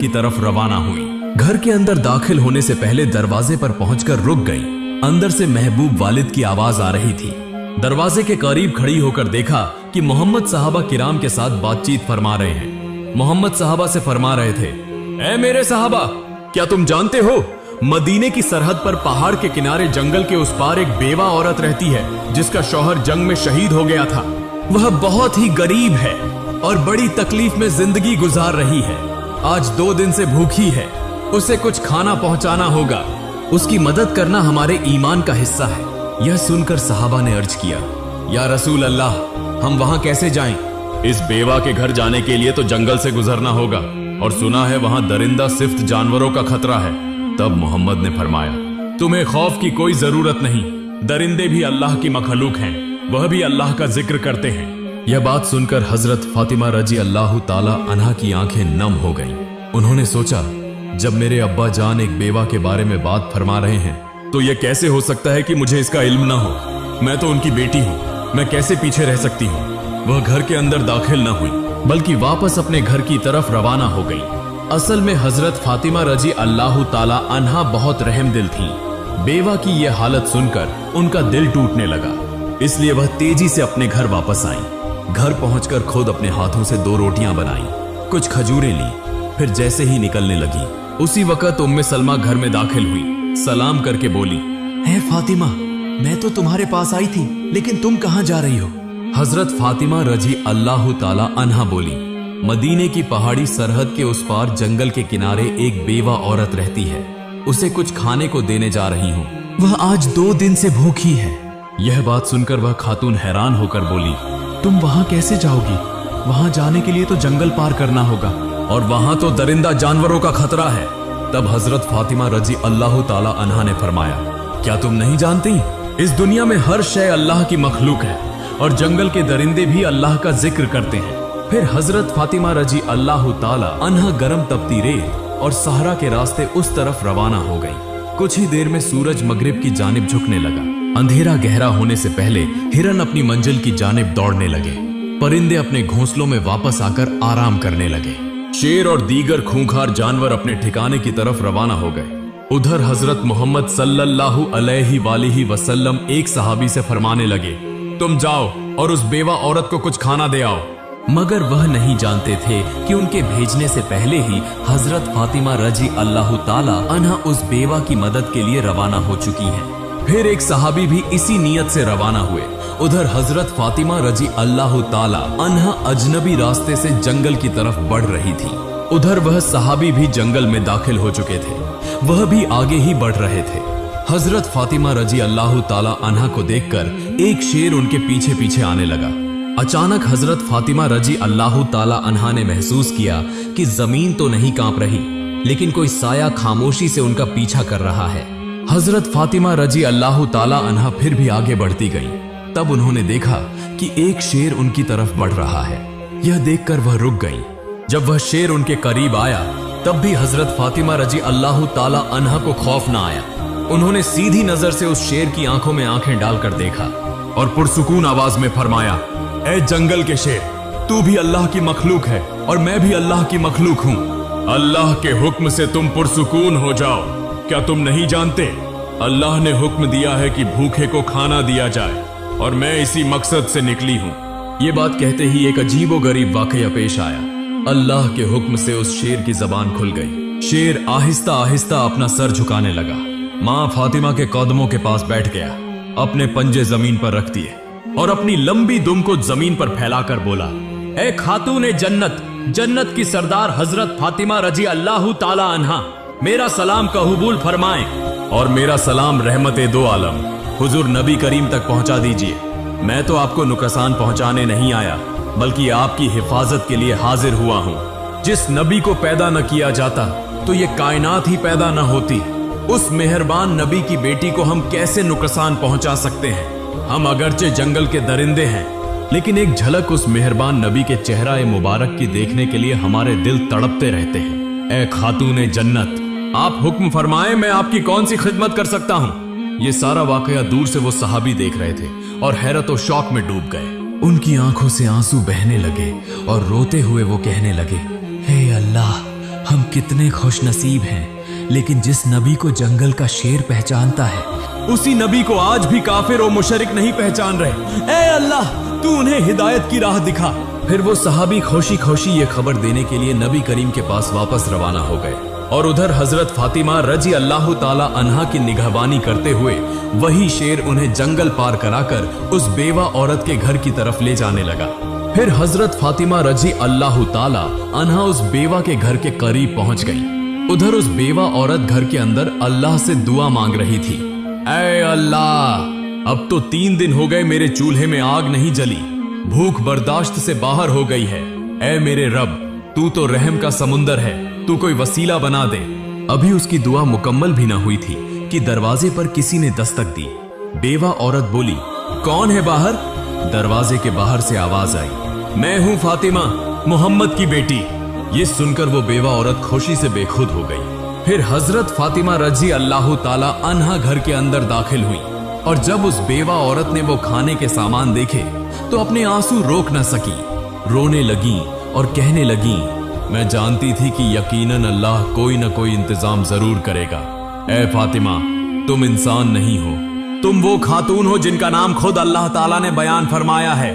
की तरफ रवाना हुई। घर के अंदर दाखिल होने से पहले दरवाजे पर पहुंचकर रुक गई। अंदर से महबूब वालिद की आवाज आ रही थी। दरवाजे के करीब खड़ी होकर देखा कि मोहम्मद साहबा किराम के साथ बातचीत फरमा रहे हैं। मोहम्मद साहबा से फरमा रहे थे, ऐ मेरे साहबा, क्या तुम जानते हो मदीने की सरहद पर पहाड़ के किनारे जंगल के उस पार एक बेवा औरत रहती है जिसका शौहर जंग में शहीद हो गया था। वह बहुत ही गरीब है और बड़ी तकलीफ में जिंदगी गुजार रही है। आज 2 दिन से भूखी है। उसे कुछ खाना पहुंचाना होगा। उसकी मदद करना हमारे ईमान का हिस्सा है। यह सुनकर सहाबा ने अर्ज किया, या रसूल अल्लाह, हम वहां कैसे जाएं? इस बेवा के घर जाने के लिए तो जंगल से गुजरना होगा और सुना है वहां दरिंदा सिफ्त जानवरों का खतरा है। तब मोहम्मद ने फरमाया, तुम्हें खौफ की कोई जरूरत नहीं। दरिंदे भी अल्लाह की मखलूक हैं, वह भी अल्लाह का जिक्र करते हैं। यह बात सुनकर हजरत फातिमा रजी अल्लाह ताला अन्हा की आंखें नम हो गईं। उन्होंने सोचा, जब मेरे अब्बा जान एक बेवा के बारे में बात फरमा रहे हैं तो यह कैसे हो सकता है कि मुझे इसका इल्म ना हो। मैं तो उनकी बेटी हूँ, मैं कैसे पीछे रह सकती हूँ। वह घर के अंदर दाखिल न हुई बल्कि वापस अपने घर की तरफ रवाना हो गई। असल में हजरत फातिमा रजी अल्लाह ताला अन्हा बहुत रहमदिल थी। बेवा की यह हालत सुनकर उनका दिल टूटने लगा, इसलिए वह तेजी से अपने घर वापस आई। घर पहुंचकर खुद अपने हाथों से 2 रोटियां बनाई, कुछ खजूरें ली, फिर जैसे ही निकलने लगी उसी वक्त उम्मे सलमा घर में दाखिल हुई। सलाम करके बोली, है फातिमा, मैं तो तुम्हारे पास आई थी, लेकिन तुम कहां जा रही हो? हजरत फातिमा रजी अल्लाह ताला अन्हा बोली, मदीने की पहाड़ी सरहद के उस पार जंगल के किनारे एक बेवा औरत रहती है। उसे कुछ खाने को देने जा रही हूँ। वह आज 2 दिन से भूखी है। यह बात सुनकर वह खातून हैरान होकर बोली, तुम वहां कैसे जाओगी? वहां जाने के लिए तो जंगल पार करना होगा और वहां तो दरिंदा जानवरों का खतरा है। तब हजरत फातिमा रजी अल्लाह ताला अन्हा ने फरमाया, क्या तुम नहीं जानती, इस दुनिया में हर शय अल्लाह की मखलूक है और जंगल के दरिंदे भी अल्लाह का जिक्र करते हैं। फिर हजरत फातिमा रजी अल्लाह ताला अन्हा गरम तपती रेत और सहरा के रास्ते उस तरफ रवाना हो गई। कुछ ही देर में सूरज मगरिब की जानिब झुकने लगा। अंधेरा गहरा होने से पहले हिरन अपनी मंजिल की जानिब दौड़ने लगे। परिंदे अपने घोंसलों में वापस आकर आराम करने लगे। शेर और दीगर खूंखार जानवर अपने ठिकाने की तरफ रवाना हो गए। उधर हजरत मोहम्मद सल्लल्लाहु अलैहि वसल्लम एक सहाबी से फरमाने लगे, तुम जाओ और उस बेवा औरत को कुछ खाना दे आओ। मगर वह नहीं जानते थे कि उनके भेजने से पहले ही हजरत फातिमा रजी अल्लाह ताला अन्हा उस बेवा की मदद के लिए रवाना हो चुकी हैं। फिर एक सहाबी भी इसी नीयत से रवाना हुए। उधर हजरत फातिमा रजी अल्लाह ताला अन्हा अजनबी रास्ते से जंगल की तरफ बढ़ रही थी। उधर वह सहाबी भी जंगल में दाखिल हो चुके थे। वह भी आगे ही बढ़ रहे थे। हजरत फातिमा रजी अल्लाह ताला अन्हा को देखकर एक शेर उनके पीछे पीछे आने लगा। अचानक हजरत फातिमा रजी अल्लाह ताला अन्हा ने महसूस किया कि जमीन तो नहीं कांप रही, लेकिन कोई साया खामोशी से उनका पीछा कर रहा है। हजरत फातिमा रजी अल्लाह ताला अन्हा फिर भी आगे बढ़ती गई। तब उन्होंने देखा कि एक शेर उनकी तरफ बढ़ रहा है। यह देखकर वह रुक गई। जब वह शेर उनके करीब आया तब भी हजरत फातिमा रजी अल्लाह ताला अन्हा को खौफ न आया। उन्होंने सीधी नजर से उस शेर की आंखों में आंखें डालकर देखा और पुरसुकून आवाज में फरमाया, ऐ जंगल के शेर, तू भी अल्लाह की मखलूक है और मैं भी अल्लाह की मखलूक हूँ। अल्लाह के हुक्म से तुम पुरसुकून हो जाओ। क्या तुम नहीं जानते, अल्लाह ने हुक्म दिया है कि भूखे को खाना दिया जाए और मैं इसी मकसद से निकली हूँ। ये बात कहते ही एक अजीबो गरीब वाकया पेश आया। अल्लाह के हुक्म से उस शेर की जबान खुल गई। शेर आहिस्ता आहिस्ता अपना सर झुकाने लगा। माँ फातिमा के कदमों के पास बैठ गया, अपने पंजे जमीन पर रख दिए और अपनी लंबी दुम को जमीन पर फैलाकर बोला, ए खातूने जन्नत, जन्नत की सरदार हजरत फातिमा रजी अल्लाह ताला अन्हा, मेरा सलाम कबूल फरमाएं और मेरा सलाम रहमते दो आलम हुजूर नबी करीम तक पहुंचा दीजिए। मैं तो आपको नुकसान पहुंचाने नहीं आया, बल्कि आपकी हिफाजत के लिए हाजिर हुआ हूँ। जिस नबी को पैदा न किया जाता तो ये कायनात ही पैदा न होती। उस मेहरबान नबी की बेटी को हम कैसे नुकसान पहुंचा सकते हैं? हम अगरचे जंगल के दरिंदे हैं, लेकिन एक झलक उस मेहरबान नबी के चेहरा मुबारक की देखने के लिए हमारे दिल तड़पते रहते हैं। ए खातूने जन्नत, आप हुक्म फरमाएं, मैं आपकी कौन सी खिदमत कर सकता हूँ? ये सारा वाकया दूर से वो सहाबी देख रहे थे और हैरत और शौक में डूब गए। उनकी आंखों से आंसू बहने लगे और रोते हुए वो कहने लगे, हे अल्लाह, हम कितने खुश नसीब हैं, लेकिन जिस नबी को जंगल का शेर पहचानता है, उसी नबी को आज भी काफिर और मुशरिक नहीं पहचान रहे। ऐ अल्लाह, तू उन्हें हिदायत की राह दिखा। फिर वो सहाबी खुशी खुशी ये खबर देने के लिए नबी करीम के पास वापस रवाना हो गए और उधर हजरत फातिमा रजी अल्लाह ताला अन्हा की निगहबानी करते हुए वही शेर उन्हें जंगल पार कराकर उस बेवा औरत के घर की तरफ ले जाने लगा। फिर हजरत फातिमा रजी अल्लाह ताला अन्हा उस बेवा के घर के करीब पहुंच गई। उधर उस बेवा औरत घर के अंदर अल्लाह से दुआ मांग रही थी। ऐ अल्लाह, अब तो 3 दिन हो गए मेरे चूल्हे में आग नहीं जली, भूख बर्दाश्त से बाहर हो गई है। ऐ मेरे रब, तू तो रहम का समुंदर है, तू कोई वसीला बना दे। अभी उसकी दुआ मुकम्मल भी ना हुई थी कि दरवाजे पर किसी ने दस्तक दी। बेवा औरत बोली, कौन है बाहर? दरवाजे के बाहर से आवाज आई, मैं हूं फातिमा, मोहम्मद की बेटी। ये सुनकर वो बेवा औरत खुशी से बेखुद हो गई। फिर हजरत फातिमा रजी अल्लाह ताला अन्हा घर के अंदर दाखिल हुई और जब उस बेवा औरत ने वो खाने के सामान देखे तो अपने आंसू रोक न सकी। रोने लगी और कहने लगी, मैं जानती थी कि यकीनन अल्लाह कोई न कोई इंतजाम जरूर करेगा। ऐ फातिमा, तुम इंसान नहीं हो, तुम वो खातून हो जिनका नाम खुद अल्लाह ताला ने बयान फरमाया है।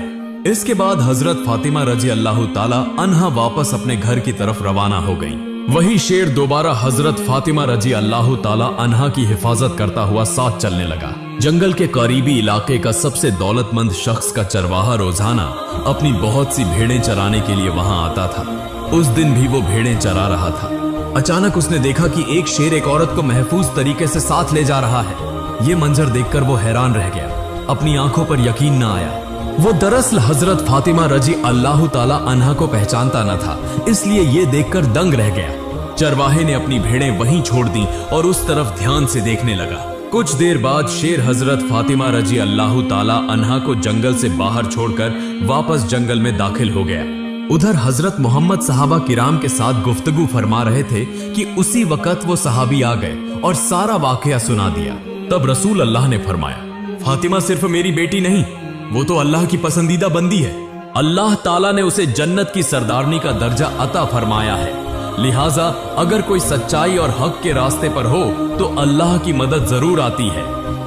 इसके बाद हजरत फातिमा रजी अल्लाह ताला अन्हा वापस अपने घर की तरफ रवाना हो गई। वही शेर दोबारा हजरत फातिमा रजी अल्लाह ताला अन्हा की हिफाजत करता हुआ साथ चलने लगा। जंगल के करीबी इलाके का सबसे दौलतमंद शख्स का चरवाहा रोजाना अपनी बहुत सी भेड़ें चराने के लिए वहां आता था। उस दिन भी वो भेड़ें चरा रहा था। अचानक उसने देखा कि एक शेर एक औरत को महफूज तरीके से साथ ले जा रहा है। ये मंजर देखकर वो हैरान रह गया, अपनी आंखों पर यकीन न आया। वो दरअसल हजरत फातिमा रजी अल्लाह ताला अन्हा को पहचानता न था, इसलिए ये देखकर दंग रह गया। चरवाहे ने अपनी भेड़ें वहीं छोड़ दी और उस तरफ ध्यान से देखने लगा। कुछ देर बाद शेर हजरत फातिमा रजी अल्लाह ताला अन्हा को जंगल से बाहर छोड़कर वापस जंगल में दाखिल हो गया। उधर हजरत मोहम्मद सहाबा किराम के साथ गुफ्तगू फरमा रहे थे कि उसी वक्त वो सहाबी आ गए और सारा वाकया सुना दिया। तब रसूल अल्लाह ने फरमाया, फातिमा सिर्फ मेरी बेटी नहीं, वो तो अल्लाह की पसंदीदा बंदी है। अल्लाह ताला ने उसे जन्नत की सरदारनी का दर्जा अता फरमाया है। लिहाजा अगर कोई सच्चाई और हक के रास्ते पर हो तो अल्लाह की मदद जरूर आती है।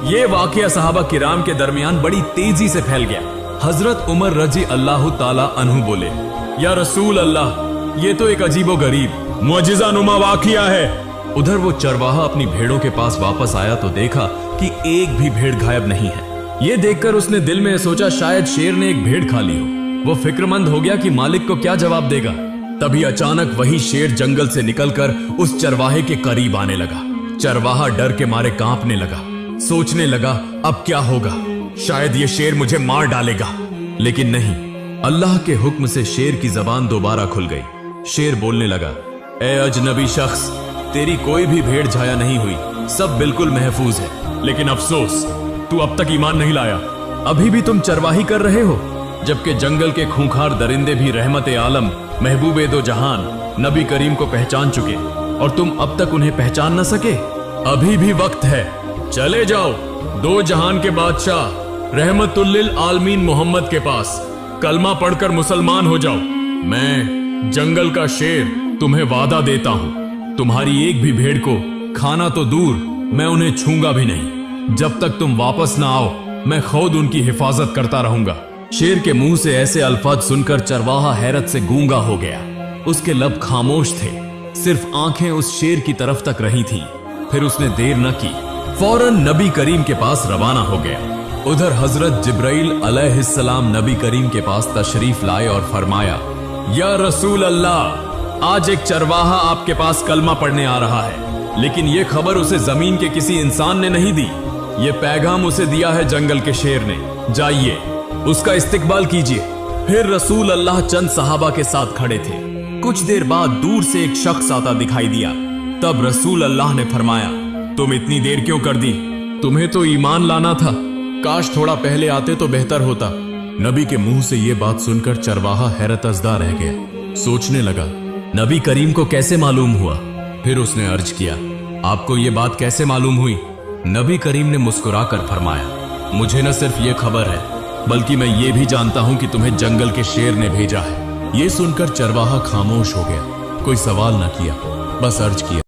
ये वाकया सहाबा किराम के दरमियान बड़ी तेजी से फैल गया। हजरत उमर रजी अल्लाह ताला अन्हु बोले, या रसूल अल्लाह, ये तो एक अजीबो गरीब मुअजिजा नुमा वाकया है। उधर वो चरवाहा अपनी भेड़ों के पास वापस आया तो देखा कि एक भी भेड़ गायब नहीं है। ये देखकर उसने दिल में सोचा शायद शेर ने एक भेड़ खा ली हो। वो फिक्रमंद हो गया कि मालिक को क्या जवाब देगा। तभी अचानक वही शेर जंगल से निकलकर उस चरवाहे के करीब आने लगा। चरवाहा डर के मारे कांपने लगा, सोचने लगा अब क्या होगा, शायद ये शेर मुझे मार डालेगा। लेकिन नहीं, अल्लाह के हुक्म से शेर की जबान दोबारा खुल गई। शेर बोलने लगा, ए अजनबी शख्स, तेरी कोई भी भेड़ झाया नहीं हुई, सब बिल्कुल महफूज है। लेकिन अफसोस, तू अब तक ईमान नहीं लाया। अभी भी तुम चरवाही कर रहे हो, जबकि जंगल के खूंखार दरिंदे भी रहमत आलम महबूबे दो जहान नबी करीम को पहचान चुके और तुम अब तक उन्हें पहचान न सके। अभी भी वक्त है, चले जाओ दो जहान के बादशाह रहमतुल्लिल आलमीन मोहम्मद के पास, कलमा पढ़कर मुसलमान हो जाओ। मैं जंगल का शेर तुम्हें वादा देता हूं, तुम्हारी एक भी भेड़ को खाना तो दूर, मैं उन्हें छूंगा भी नहीं। जब तक तुम वापस ना आओ, मैं खुद उनकी हिफाजत करता रहूंगा। शेर के मुंह से ऐसे अल्फाज सुनकर चरवाहा हैरत से गूंगा हो गया। उसके लब खामोश थे, सिर्फ आंखें उस शेर की तरफ तक रही थीं। फिर उसने देर न की, फौरन नबी करीम के पास रवाना हो गया। उधर हजरत जिब्राइल अलैहिस्सलाम नबी करीम के पास तशरीफ लाए और फरमाया, या रसूल अल्लाह, आज एक चरवाहा आपके पास कलमा पढ़ने आ रहा है, लेकिन ये खबर उसे जमीन के किसी इंसान ने नहीं दी, ये पैगाम उसे दिया है जंगल के शेर ने। जाइए उसका इस्तकबाल कीजिए। फिर रसूल अल्लाह चंद सहाबा के साथ खड़े थे। कुछ देर बाद दूर से एक शख्स आता दिखाई दिया। तब रसूल अल्लाह ने फरमाया, तुम इतनी देर क्यों कर दी? तुम्हें तो ईमान लाना था, काश थोड़ा पहले आते तो बेहतर होता। नबी के मुंह से ये बात सुनकर चरवाहा हैरतज़दा रह गया, सोचने लगा नबी करीम को कैसे मालूम हुआ। फिर उसने अर्ज किया, आपको ये बात कैसे मालूम हुई? नबी करीम ने मुस्कुराकर फरमाया, मुझे न सिर्फ ये खबर है, बल्कि मैं ये भी जानता हूं कि तुम्हें जंगल के शेर ने भेजा है। ये सुनकर चरवाहा खामोश हो गया। कोई सवाल न किया, बस अर्ज किया,